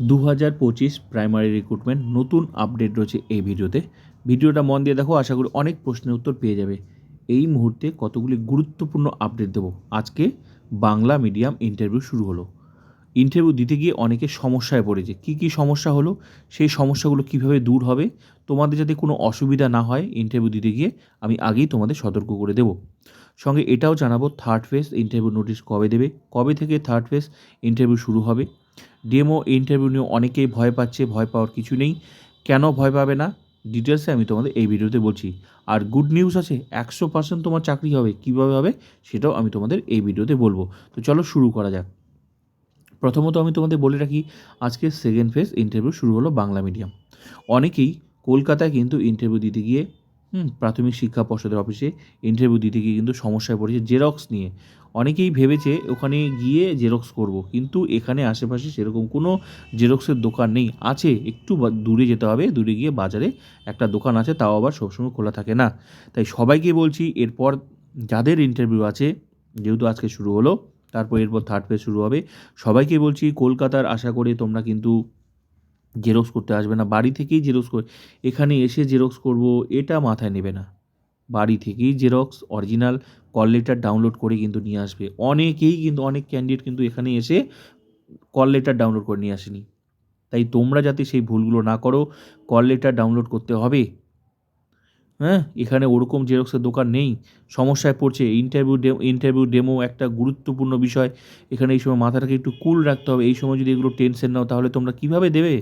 2025 primary recruitment নতুন update রয়েছে এই ভিডিওটা মন দিয়ে দেখো, আশা করি অনেক প্রশ্নের উত্তর পেয়ে যাবে। এই মুহূর্তে কতগুলি গুরুত্বপূর্ণ আপডেট দেবো। আজকে বাংলা মিডিয়াম ইন্টারভিউ শুরু হলো। ইন্টারভিউ দিতে গিয়ে অনেকে সমস্যায় পড়েছে। কী সমস্যা হলো, সেই সমস্যাগুলো কিভাবে দূর হবে, তোমাদের যাতে কোনো অসুবিধা না হয় ইন্টারভিউ দিতে গিয়ে, আমি আগেই তোমাদের সতর্ক করে দেবো। সঙ্গে এটাও জানাবো থার্ড ফেজ ইন্টারভিউ নোটিশ কবে দেবে, কবে থেকে থার্ড ফেজ ইন্টারভিউ শুরু হবে। ডেমো ইন্টারভিউ নিয়ে অনেকেই ভয় পাচ্ছে, ভয় পাওয়ার কিছু নেই। কেন ভয় পাবে না, ডিটেলসে আমি তোমাদের এই ভিডিওতে বলছি। আর গুড নিউজ আছে, 100% তোমার চাকরি হবে। কীভাবে হবে সেটাও আমি তোমাদের এই ভিডিওতে বলবো। তো চলো শুরু করা যাক। প্রথমত আমি তোমাদের বলে রাখি, আজকে সেকেন্ড ফেজ ইন্টারভিউ শুরু হলো বাংলা মিডিয়াম। অনেকেই কলকাতায় কিন্তু ইন্টারভিউ দিতে গিয়ে প্রাথমিক শিক্ষা পর্ষদের অফিসে ইন্টারভিউ দিতে গিয়ে কিন্তু সমস্যায় পড়েছে জেরক্স নিয়ে। অনেকেই ভেবেছে ওখানে গিয়ে জেরক্স করব, কিন্তু এখানে আশেপাশে সেরকম কোনো জেরক্সের দোকান নেই। আছে, একটু দূরে যেতে হবে, দূরে গিয়ে বাজারে একটা দোকান আছে, তাও আবার সবসময় খোলা থাকে না। তাই সবাইকে বলছি, এরপর যাদের ইন্টারভিউ আছে, যেহেতু আজকে শুরু হলো, তারপর এরপর থার্ড ফেজ শুরু হবে, সবাইকে বলছি কলকাতার আশা করে তোমরা কিন্তু জেরক্স করতে আসবে না। বাড়ি থেকেই জেরক্স করে, এখানে এসে জেরক্স করব এটা মাথায় নেবে না। বাড়ি থেকেই xerox original call letter download করে কিন্তু নিয়ে আসবে। অনেকেই কিন্তু, অনেক ক্যান্ডিডেট কিন্তু এখানে এসে কল লেটার ডাউনলোড করে নিয়ে আসেনি। তাই তোমরা যাতে সেই ভুলগুলো না করো, কল লেটার ডাউনলোড করতে হবে। এখানে ওরকম জেরক্সের দোকান নেই, সমস্যায় পড়ছে। ইন্টারভিউ ডেমো একটা গুরুত্বপূর্ণ বিষয়। এখানে এই সময় মাথাটাকে একটু কুল রাখতে হবে। এই সময় যদি এগুলো টেনশন নাও, তাহলে তোমরা কীভাবে দেবে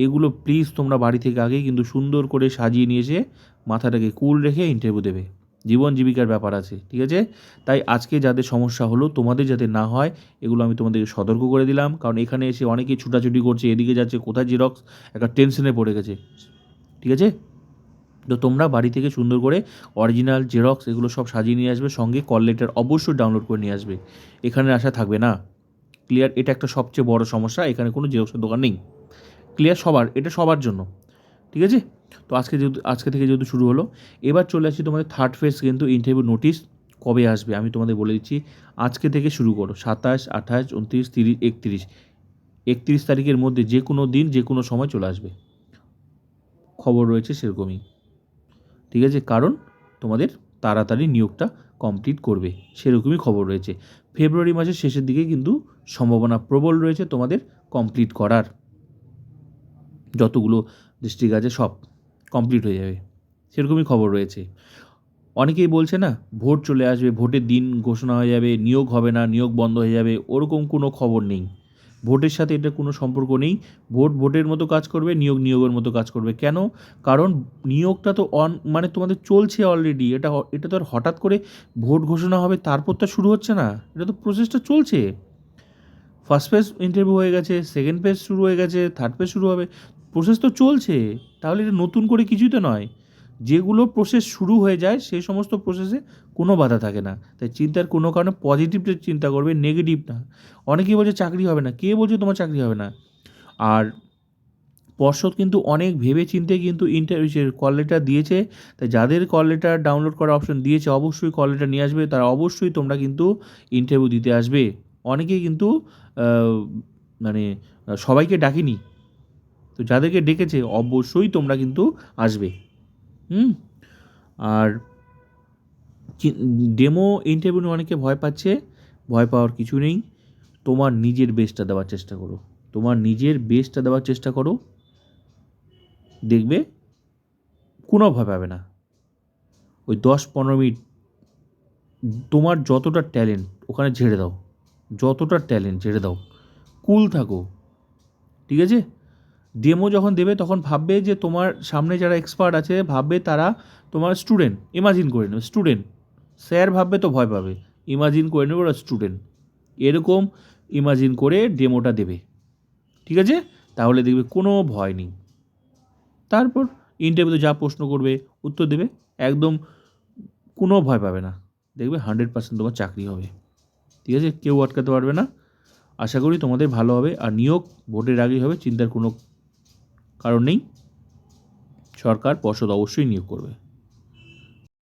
এগুলো। প্লিজ তোমরা বাড়ি থেকে আগেই কিন্তু সুন্দর করে সাজিয়ে নিয়ে এসে মাথাটাকে কুল রেখে ইন্টারভিউ দেবে। জীবন জীবিকার ব্যাপার আছে, ঠিক আছে? তাই আজকে যাদের সমস্যা হলো, তোমাদের যাতে না হয়, এগুলো আমি তোমাদেরকে সতর্ক করে দিলাম। কারণ এখানে এসে অনেকেই ছুটাছুটি করছে, এদিকে যাচ্ছে, কোথায় জেরক্স, একটা টেনশনে পড়ে গেছে, ঠিক আছে? তো তোমরা বাড়ি থেকে সুন্দর করে অরিজিনাল জেরক্স এগুলো সব সাজিয়ে নিয়ে আসবে, সঙ্গে কল লেটার অবশ্যই ডাউনলোড করে নিয়ে আসবে। এখানে আসা থাকবে না। ক্লিয়ার? এটা একটা সবচেয়ে বড় সমস্যা, এখানে কোনো জেরক্সের দোকান নেই। ক্লিয়ার সবার, এটা সবার জন্য, ঠিক আছে? তো আজকে থেকে যেহেতু শুরু হলো, এবার চলে আসছি তোমাদের থার্ড ফেজ কিন্তু ইন্টারভিউ নোটিশ কবে আসবে আমি তোমাদের বলে দিচ্ছি। আজকে থেকে শুরু করো, 27, 28, 29, 30, 31 তারিখের মধ্যে যে কোনো দিন, যে কোনো সময় চলে আসবে। খবর রয়েছে সেরকমই, ঠিক আছে? কারণ তোমাদের তাড়াতাড়ি নিয়োগটা কমপ্লিট করবে, সেরকমই খবর রয়েছে। ফেব্রুয়ারি মাসের শেষের দিকে কিন্তু সম্ভাবনা প্রবল রয়েছে তোমাদের কমপ্লিট করার। যতগুলো ডিস্ট্রিক্ট আছে সব কমপ্লিট হয়ে যাবে, সেরকমই খবর রয়েছে। অনেকেই বলছে না, ভোট চলে আসবে, ভোটের দিন ঘোষণা হয়ে যাবে, নিয়োগ হবে না, নিয়োগ বন্ধ হয়ে যাবে, ওরকম কোনো খবর নেই। ভোটের সাথে এটা কোনো সম্পর্ক নেই। ভোটের মতো কাজ করবে, নিয়োগের মতো কাজ করবে। কেন? কারণ নিয়োগটা তো মানে তোমাদের চলছে অলরেডি। এটা তো আর হঠাৎ করে ভোট ঘোষণা হবে তারপর তো শুরু হচ্ছে না, এটা তো প্রসেসটা চলছে। ফার্স্ট ফেজ ইন্টারভিউ হয়ে গেছে, সেকেন্ড ফেজ শুরু হয়ে গেছে, থার্ড ফেজ শুরু হবে, প্রসেস তো চলছে। তাহলে এটা নতুন করে কিছুই তো নয়। যেগুলো প্রসেস শুরু হয়ে যায় সেই সমস্ত প্রসেসে কোনো বাধা থাকে না। তাই চিন্তার কোনো কারণে পজিটিভটা চিন্তা করবে, নেগেটিভ না। অনেকেই বলছে চাকরি হবে না, কে বলছে তোমার চাকরি হবে না? আর পর্ষদ কিন্তু অনেক ভেবে চিন্তে কিন্তু কল লেটার দিয়েছে। তাই যাদের কল লেটার ডাউনলোড করার অপশন দিয়েছে, অবশ্যই কল লেটার নিয়ে আসবে। তারা অবশ্যই তোমরা কিন্তু ইন্টারভিউ দিতে আসবে। অনেকেই কিন্তু মানে সবাইকে ডাকেনি, তো যাদেরকে ডেকেছে অবশ্যই তোমরা কিন্তু আসবে। আর ডেমো ইন্টারভিউ নিয়ে অনেকে ভয় পাচ্ছে, ভয় পাওয়ার কিছু নেই। তোমার নিজের বেস্টটা দেওয়ার চেষ্টা করো, তোমার নিজের বেস্টটা দেওয়ার চেষ্টা করো, দেখবে কোনো ভয় পাবে না। ওই 10-15 মিনিট তোমার যতটা ট্যালেন্ট ওখানে ঝেড়ে দাও, যতটা ট্যালেন্ট ঝেড়ে দাও, কুল থাকো, ঠিক আছে? ডেমো যখন দেবে তখন ভাববে যে তোমার সামনে যারা এক্সপার্ট আছে, ভাববে তারা তোমার স্টুডেন্ট। ইমাজিন করে নেবে স্টুডেন্ট, স্যার ভাববে তো ভয় পাবে। ইমাজিন করে নেবে ওরা স্টুডেন্ট, এরকম ইমাজিন করে ডেমোটা দেবে, ঠিক আছে? তাহলে দেখবে কোনো ভয় নেই। তারপর ইন্টারভিউতে যা প্রশ্ন করবে উত্তর দেবে, একদম কোনো ভয় পাবে না। দেখবে 100% তোমার চাকরি হবে, ঠিক আছে? কেউ আটকাতে পারবে না। আশা করি তোমাদের ভালো হবে। আর নিয়োগ ভোটের আগেই হবে, চিন্তার কোনো কারণ নেই। সরকার পর্ষদ অবশ্যই নিয়োগ করবে।